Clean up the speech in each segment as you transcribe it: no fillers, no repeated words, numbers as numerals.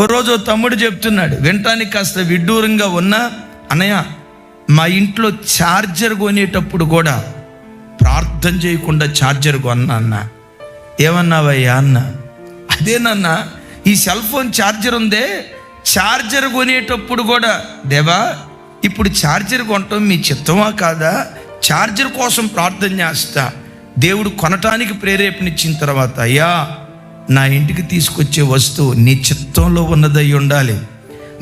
ఓ రోజు తమ్ముడు చెప్తున్నాడు, వినటానికి కాస్త విడ్డూరంగా ఉన్నా, అన్నయ్య మా ఇంట్లో ఛార్జర్ కొనేటప్పుడు కూడా ప్రార్థన చేయకుండా ఛార్జర్ కొన్నా అన్న. ఏమన్నావయ్యా అన్న? అదేనన్నా, ఈ సెల్ ఫోన్ ఛార్జర్ ఉందే, ఛార్జర్ కొనేటప్పుడు కూడా దేవా ఇప్పుడు ఛార్జర్ కొనటం మీ చిత్తమా కాదా? ఛార్జర్ కోసం ప్రార్థన చేస్తా. దేవుడు కొనటానికి ప్రేరేపణిచ్చిన తర్వాత, అయ్యా నా ఇంటికి తీసుకొచ్చే వస్తువు నీ చిత్తంలో ఉన్నదై ఉండాలి,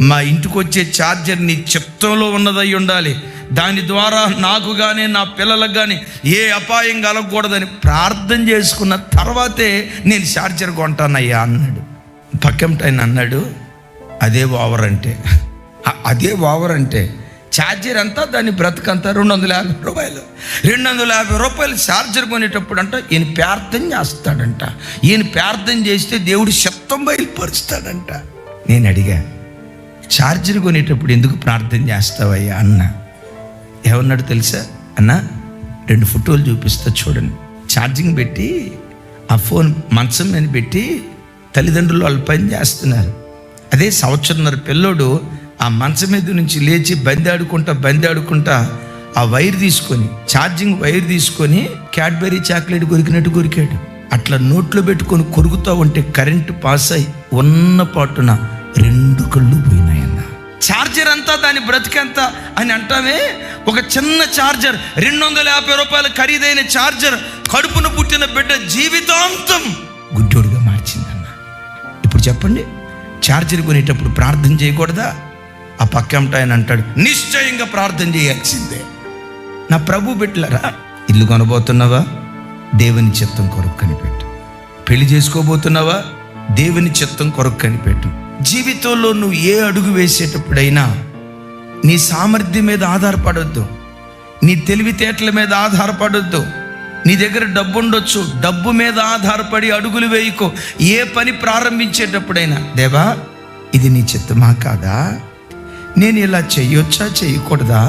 మా ఇంటికి వచ్చే ఛార్జర్ నీ చిత్తంలో ఉన్నదై ఉండాలి, దాని ద్వారా నాకు కానీ నా పిల్లలకు కానీ ఏ అపాయం కలగకూడదని ప్రార్థన చేసుకున్న తర్వాతే నేను ఛార్జర్ కొంటానయ్యా అన్నాడు. పక్కంటైన అన్నాడు, అదే ఓవర్ అంటే, అదే ఓవర్ అంటే ఛార్జర్ అంతా దాని బ్రతకంతా 250 రూపాయలు. 250 రూపాయలు ఛార్జర్ కొనేటప్పుడు అంట ఈయన ప్రార్థన చేస్తాడంట. ఈయన ప్రార్థన చేస్తే దేవుడు శబ్దం బయలుపరుస్తాడంట. నేను అడిగా, ఛార్జర్ కొనేటప్పుడు ఎందుకు ప్రార్థన చేస్తావయ్యా అన్న? ఏమన్నాడు తెలుసా అన్న? 2 ఫోటోలు చూపిస్తా చూడండి. ఛార్జింగ్ పెట్టి ఆ ఫోన్ మంచం మీద పెట్టి తల్లిదండ్రులు వాళ్ళు పని చేస్తున్నారు. అదే సంవత్సరంన్నర పిల్లోడు ఆ మంచం మీద నుంచి లేచి బంది ఆడుకుంటా ఆ వైర్ తీసుకొని, ఛార్జింగ్ వైర్ తీసుకొని క్యాడ్బెరీ చాక్లెట్ కొరికినట్టు కొరికాడు. అట్లా నోట్లో పెట్టుకొని కొరుకుతూ ఉంటే కరెంటు పాస్ అయి ఉన్న పాటున 2 కళ్ళు పోయినాయన్న. ఛార్జర్ అంతా దాని బ్రతికెంత అని అంటామే, ఒక చిన్న ఛార్జర్ 250 రూపాయల ఖరీదైన ఛార్జర్ కడుపున పుట్టిన బిడ్డ జీవితాంతం గుడ్డోడుగా మార్చిందన్న. ఇప్పుడు చెప్పండి, ఛార్జర్ కొనేటప్పుడు ప్రార్థన చేయకూడదా? ఆ పక్కంట ఆయన అంటాడు, నిశ్చయంగా ప్రార్థన చేయాల్సిందే. నా ప్రభు బిడ్డలారా, ఇల్లు కొనబోతున్నావా? దేవుని చిత్తం కొరకు కనిపెట్టు. పెళ్లి చేసుకోబోతున్నావా? దేవుని చిత్తం కొరకు కనిపెట్టు. జీవితంలో నువ్వు ఏ అడుగు వేసేటప్పుడైనా నీ సామర్థ్యం మీద ఆధారపడొద్దు, నీ తెలివితేటల మీద ఆధారపడొద్దు. నీ దగ్గర డబ్బు ఉండొచ్చు, డబ్బు మీద ఆధారపడి అడుగులు వేయకో. ఏ పని ప్రారంభించేటప్పుడైనా, దేవా ఇది నీ చిత్తమా కాదా? నేను ఇలా చేయొచ్చా చేయకూడదా?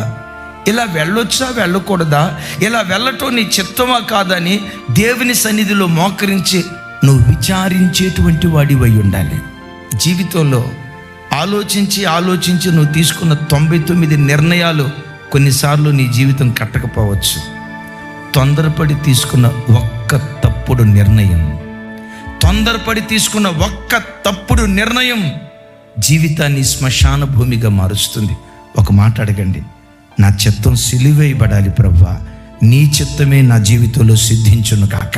ఇలా వెళ్ళొచ్చా వెళ్ళకూడదా? ఇలా వెళ్ళటం నీ చిత్తమా కాదని దేవుని సన్నిధిలో మోకరించి నువ్వు విచారించేటువంటి వాడివై ఉండాలి. జీవితంలో ఆలోచించి నువ్వు తీసుకున్న 99 నిర్ణయాలు కొన్నిసార్లు నీ జీవితం కట్టకపోవచ్చు. తొందరపడి తీసుకున్న ఒక్క తప్పుడు నిర్ణయం జీవితాన్ని శ్మశాన భూమిగా మారుస్తుంది. ఒక మాట అడగండి, నా చిత్తం సిలువేయబడాలి ప్రభువా, నీ చిత్తమే నా జీవితంలో సిద్ధించును కాక.